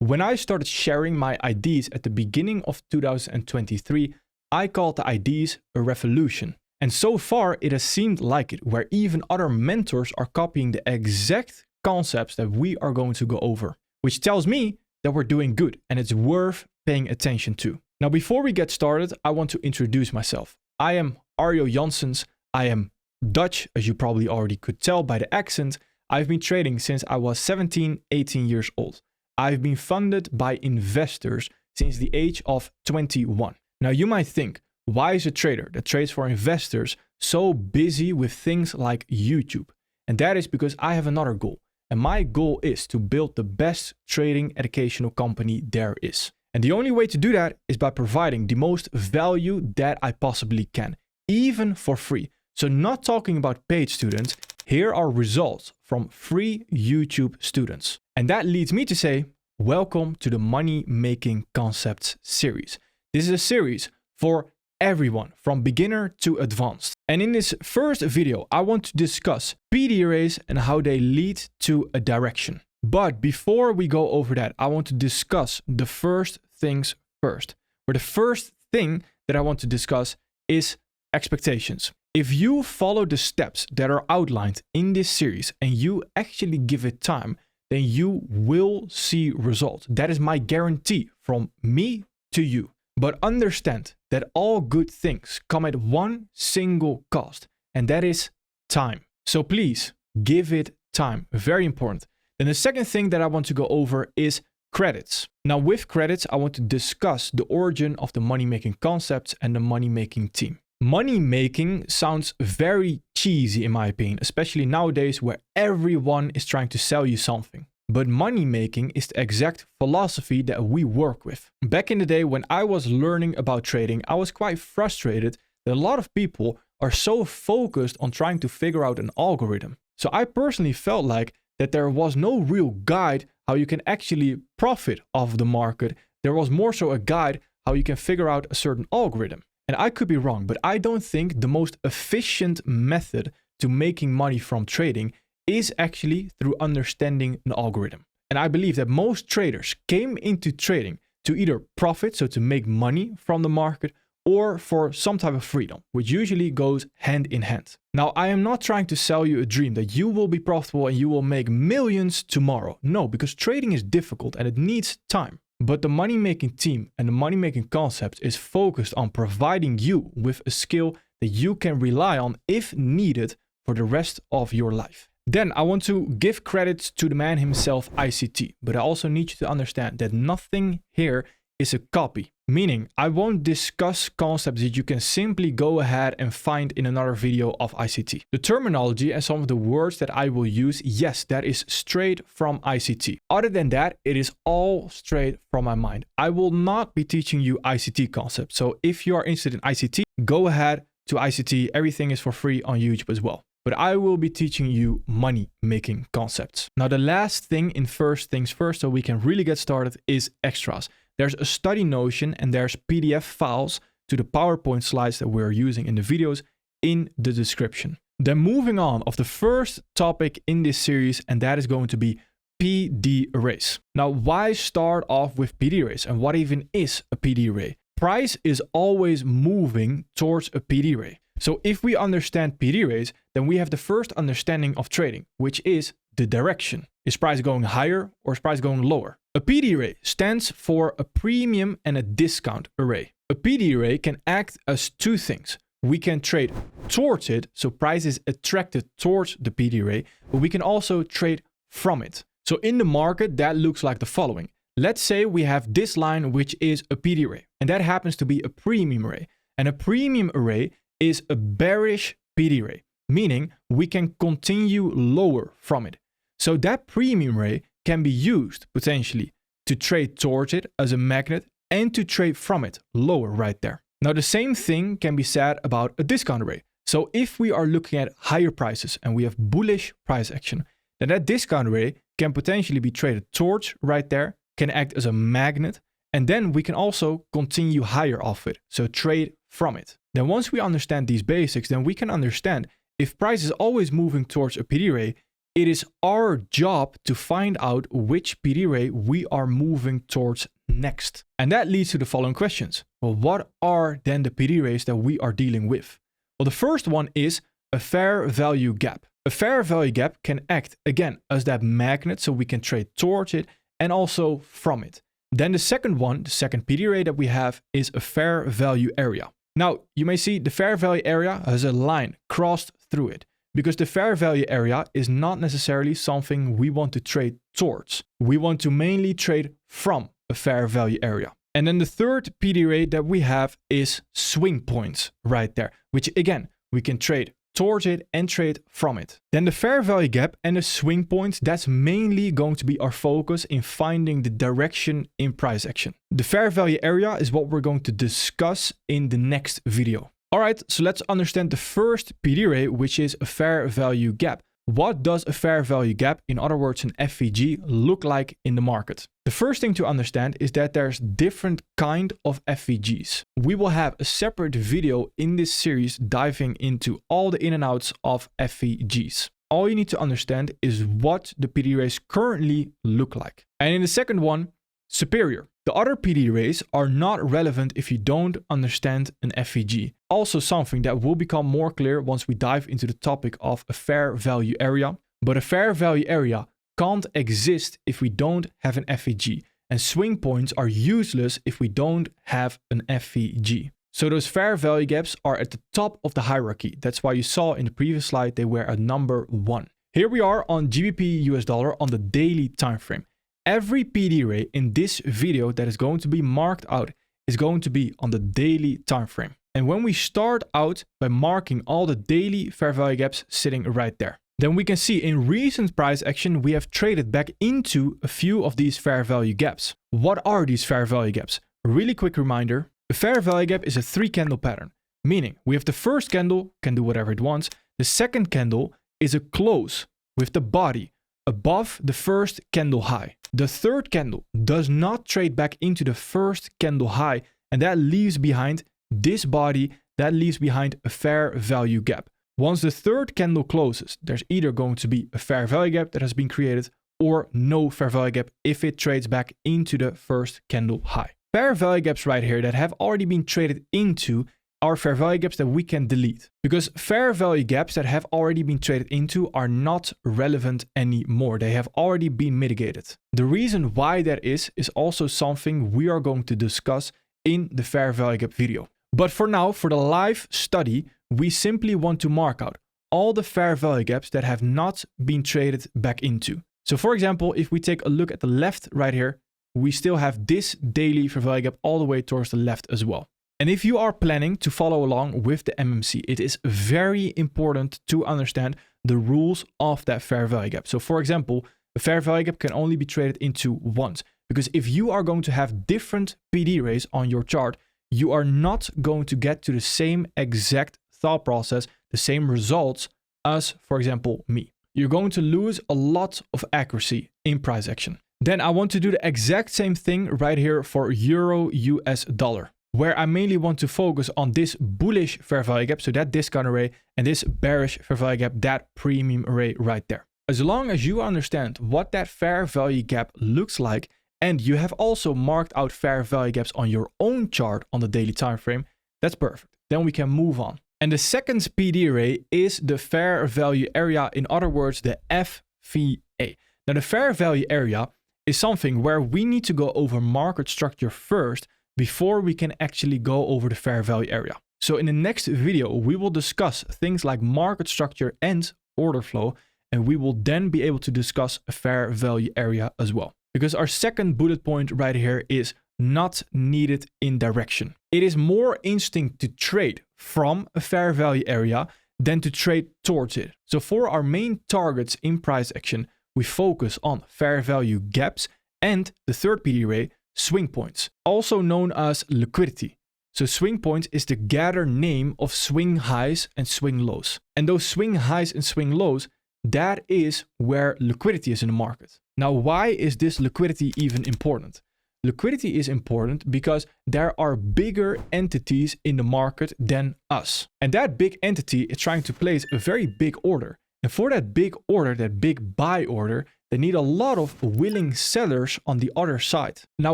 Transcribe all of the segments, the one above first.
When I started sharing my ideas at the beginning of 2023, I called the ideas a revolution. And so far, it has seemed like it, where even other mentors are copying the exact concepts that we are going to go over, which tells me that we're doing good and it's worth paying attention to. Now, before we get started, I want to introduce myself. I am Arjo Janssens. I am Dutch, as you probably already could tell by the accent. I've been trading since I was 17, 18 years old. I've been funded by investors since the age of 21. Now you might think, why is a trader that trades for investors so busy with things like YouTube? And that is because I have another goal. And my goal is to build the best trading educational company there is. And the only way to do that is by providing the most value that I possibly can, even for free. So not talking about paid students, here are results from free YouTube students. And that leads me to say, welcome to the Money Making Concepts series. This is a series for everyone from beginner to advanced. And in this first video, I want to discuss PD arrays and how they lead to a direction. But before we go over that, I want to discuss the first things first. Where the first thing that I want to discuss is expectations. If you follow the steps that are outlined in this series and you actually give it time, then you will see results. That is my guarantee from me to you. But understand that all good things come at one single cost, and that is time. So please give it time. Very important. Then the second thing that I want to go over is credits. Now with credits, I want to discuss the origin of the money-making concepts and the money-making team. Money making sounds very cheesy in my opinion, especially nowadays where everyone is trying to sell you something. But money making is the exact philosophy that we work with. Back in the day when I was learning about trading, I was quite frustrated that a lot of people are so focused on trying to figure out an algorithm. So I personally felt like that there was no real guide how you can actually profit off the market. There was more so a guide how you can figure out a certain algorithm. And I could be wrong, but I don't think the most efficient method to making money from trading is actually through understanding an algorithm. And I believe that most traders came into trading to either profit, so to make money from the market, or for some type of freedom, which usually goes hand in hand. Now, I am not trying to sell you a dream that you will be profitable and you will make millions tomorrow. No, because trading is difficult and it needs time. But the money-making team and the money-making concept is focused on providing you with a skill that you can rely on if needed for the rest of your life. Then I want to give credits to the man himself, ICT, but I also need you to understand that nothing here is a copy. Meaning, I won't discuss concepts that you can simply go ahead and find in another video of ICT. The terminology and some of the words that I will use, yes, that is straight from ICT. Other than that, it is all straight from my mind. I will not be teaching you ICT concepts. So if you are interested in ICT, go ahead to ICT. Everything is for free on YouTube as well. But I will be teaching you money-making concepts. Now, the last thing in first things first, so we can really get started, is extras. There's a study notion and there's PDF files to the PowerPoint slides that we're using in the videos in the description. Then moving on of the first topic in this series, and that is going to be PD arrays. Now, why start off with PD arrays and what even is a PD array? Price is always moving towards a PD array. So if we understand PD arrays, then we have the first understanding of trading, which is the direction. Is price going higher or is price going lower? A PD array stands for a premium and a discount array. A PD array can act as two things. We can trade towards it, so price is attracted towards the PD array, but we can also trade from it. So in the market, that looks like the following. Let's say we have this line, which is a PD array, and that happens to be a premium array. And a premium array is a bearish PD array, meaning we can continue lower from it. So that premium array can be used potentially to trade towards it as a magnet and to trade from it lower right there. Now the same thing can be said about a discount array. So if we are looking at higher prices and we have bullish price action, then that discount array can potentially be traded towards right there, can act as a magnet, and then we can also continue higher off it, so trade from it. Then once we understand these basics, then we can understand if price is always moving towards a PD array, It is our job to find out which PD rate we are moving towards next. And that leads to the following questions. Well, what are then the PD rates that we are dealing with? Well, the first one is a fair value gap. A fair value gap can act, again, as that magnet, so we can trade towards it and also from it. Then the second one, the second PD rate that we have, is a fair value area. Now, you may see the fair value area has a line crossed through it, because the fair value area is not necessarily something we want to trade towards. We want to mainly trade from a fair value area. And then the third PD rate that we have is swing points right there, which again, we can trade towards it and trade from it. Then the fair value gap and the swing points, that's mainly going to be our focus in finding the direction in price action. The fair value area is what we're going to discuss in the next video. All right, so let's understand the first PD rate, which is a fair value gap. What does a fair value gap, in other words an FVG, look like in the market? The first thing to understand is that there's different kind of FVGs. We will have a separate video in this series diving into all the in and outs of FVGs. All you need to understand is what the PD rates currently look like. And in the second one, superior. The other PD rates are not relevant if you don't understand an FVG. Also something that will become more clear once we dive into the topic of a fair value area. But a fair value area can't exist if we don't have an FVG. And swing points are useless if we don't have an FVG. So those fair value gaps are at the top of the hierarchy. That's why you saw in the previous slide they were at number 1. Here we are on GBP US dollar on the daily time frame. Every PD rate in this video that is going to be marked out is going to be on the daily time frame. And when we start out by marking all the daily fair value gaps sitting right there, then we can see in recent price action, we have traded back into a few of these fair value gaps. What are these fair value gaps? Really quick reminder, a fair value gap is a 3 candle pattern, meaning we have the first candle, can do whatever it wants. The second candle is a close with the body above the first candle high. The third candle does not trade back into the first candle high, and that leaves behind this body, that leaves behind a fair value gap. Once the third candle closes, there's either going to be a fair value gap that has been created or no fair value gap if it trades back into the first candle high. Fair value gaps right here that have already been traded into are fair value gaps that we can delete, because fair value gaps that have already been traded into are not relevant anymore. They have already been mitigated. The reason why that is also something we are going to discuss in the fair value gap video. But for now, for the live study, we simply want to mark out all the fair value gaps that have not been traded back into. So for example, if we take a look at the left right here, we still have this daily fair value gap all the way towards the left as well. And if you are planning to follow along with the MMC, it is very important to understand the rules of that fair value gap. So for example, a fair value gap can only be traded into once, because if you are going to have different PD rates on your chart, you are not going to get to the same exact thought process, the same results as, for example, me. You're going to lose a lot of accuracy in price action. Then I want to do the exact same thing right here for Euro US dollar, where I mainly want to focus on this bullish fair value gap, so that discount array, and this bearish fair value gap, that premium array right there. As long as you understand what that fair value gap looks like, and you have also marked out fair value gaps on your own chart on the daily time frame, that's perfect. Then we can move on. And the second PD array is the fair value area, in other words, the FVA. Now the fair value area is something where we need to go over market structure first before we can actually go over the fair value area. So in the next video, we will discuss things like market structure and order flow, and we will then be able to discuss a fair value area as well. Because our second bullet point right here is not needed in direction. It is more interesting to trade from a fair value area than to trade towards it. So for our main targets in price action, we focus on fair value gaps and the third PD array, swing points, also known as liquidity. So swing points is the gather name of swing highs and swing lows. And those swing highs and swing lows, that is where liquidity is in the market. Now, why is this liquidity even important? Liquidity is important because there are bigger entities in the market than us. And that big entity is trying to place a very big order. And for that big order, that big buy order, they need a lot of willing sellers on the other side. Now,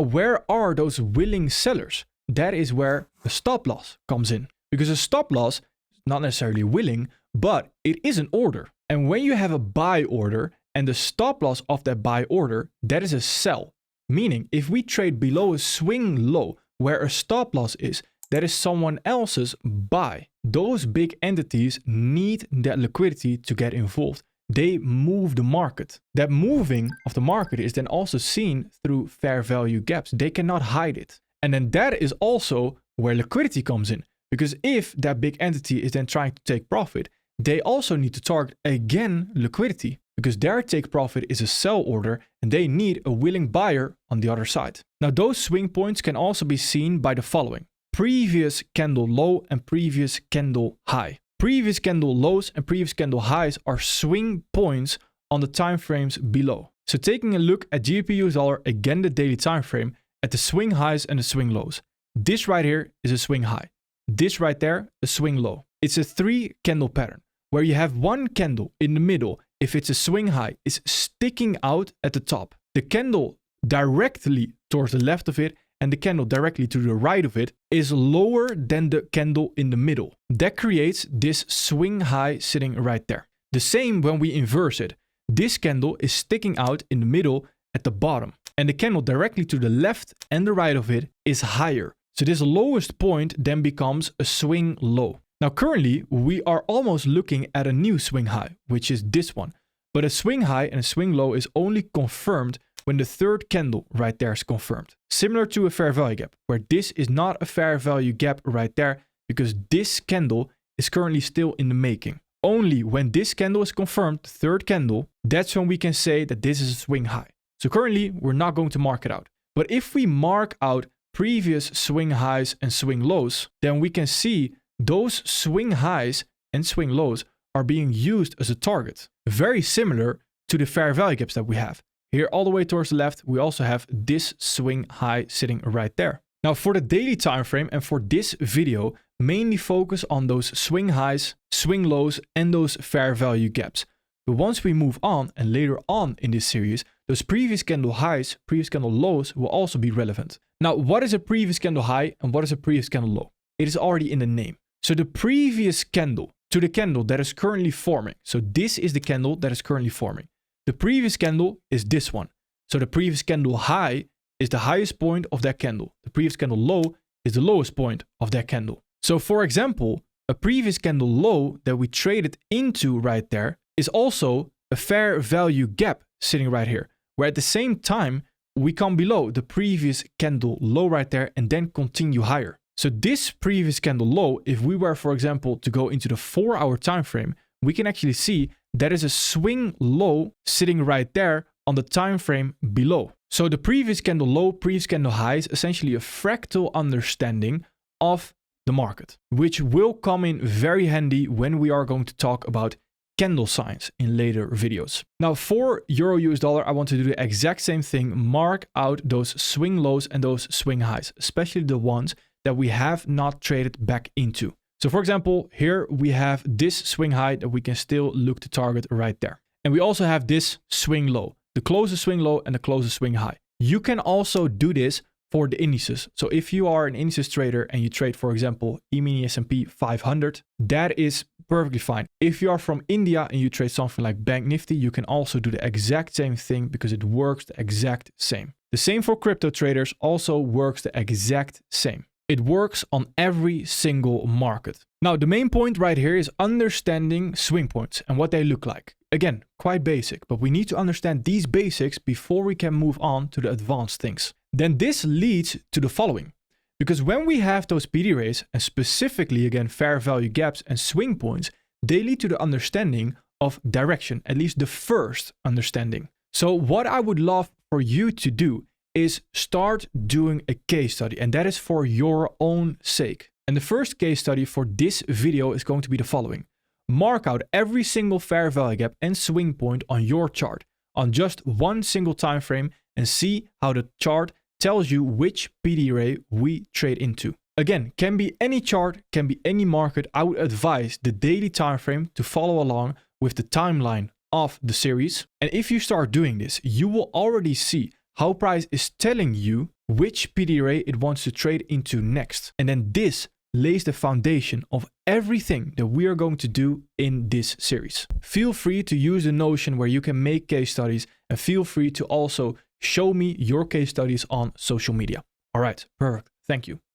where are those willing sellers? That is where the stop loss comes in. Because a stop loss is not necessarily willing, but it is an order. And when you have a buy order and the stop loss of that buy order, that is a sell. Meaning, if we trade below a swing low where a stop loss is, that is someone else's buy. Those big entities need that liquidity to get involved. They move the market. That moving of the market is then also seen through fair value gaps. They cannot hide it. And then that is also where liquidity comes in. Because if that big entity is then trying to take profit, they also need to target again liquidity. Because their take profit is a sell order and they need a willing buyer on the other side. Now those swing points can also be seen by the following. Previous candle low and previous candle high. Previous candle lows and previous candle highs are swing points on the time frames below. So taking a look at GBP/USD, again the daily time frame, at the swing highs and the swing lows. This right here is a swing high. This right there, a swing low. It's a 3 candle pattern where you have one candle in the middle. If it's a swing high, is sticking out at the top. The candle directly towards the left of it and the candle directly to the right of it is lower than the candle in the middle. That creates this swing high sitting right there. The same when we inverse it. This candle is sticking out in the middle at the bottom. And the candle directly to the left and the right of it is higher. So this lowest point then becomes a swing low. Now currently we are almost looking at a new swing high, which is this one. But a swing high and a swing low is only confirmed when the third candle right there is confirmed. Similar to a fair value gap, where this is not a fair value gap right there because this candle is currently still in the making. Only when this candle is confirmed, the third candle, that's when we can say that this is a swing high. So currently we're not going to mark it out. But if we mark out previous swing highs and swing lows, then we can see those swing highs and swing lows are being used as a target. Very similar to the fair value gaps that we have. Here all the way towards the left, we also have this swing high sitting right there. Now for the daily time frame and for this video, mainly focus on those swing highs, swing lows, and those fair value gaps. But once we move on, and later on in this series, those previous candle highs, previous candle lows will also be relevant. Now, what is a previous candle high and what is a previous candle low? It is already in the name. So the previous candle to the candle that is currently forming. So this is the candle that is currently forming. The previous candle is this one. So the previous candle high is the highest point of that candle. The previous candle low is the lowest point of that candle. So for example, a previous candle low that we traded into right there is also a fair value gap sitting right here, where at the same time we come below the previous candle low right there and then continue higher. So this previous candle low, if we were, for example, to go into the 4-hour time frame, we can actually see that is a swing low sitting right there on the time frame below. So the previous candle low, previous candle high is essentially a fractal understanding of the market, which will come in very handy when we are going to talk about candle signs in later videos. Now for Euro/USD, I want to do the exact same thing, mark out those swing lows and those swing highs, especially the ones that we have not traded back into. So for example, here we have this swing high that we can still look to target right there. And we also have this swing low, the closest swing low and the closest swing high. You can also do this for the indices. So if you are an indices trader and you trade, for example, E-mini S&P 500, that is perfectly fine. If you are from India and you trade something like Bank Nifty, you can also do the exact same thing because it works the exact same. The same for crypto traders also works the exact same. It works on every single market. Now, the main point right here is understanding swing points and what they look like. Again, quite basic, but we need to understand these basics before we can move on to the advanced things. Then this leads to the following. Because when we have those PD rays, and specifically again fair value gaps and swing points, they lead to the understanding of direction, at least the first understanding. So what I would love for you to do is start doing a case study, and that is for your own sake. And the first case study for this video is going to be the following. Mark out every single fair value gap and swing point on your chart on just one single time frame and see how the chart tells you which PD ray we trade into. Again, can be any chart, can be any market. I would advise the daily time frame to follow along with the timeline of the series. And if you start doing this, you will already see how price is telling you which PD array it wants to trade into next. And then this lays the foundation of everything that we are going to do in this series. Feel free to use the Notion where you can make case studies, and feel free to also show me your case studies on social media. All right, perfect. Thank you.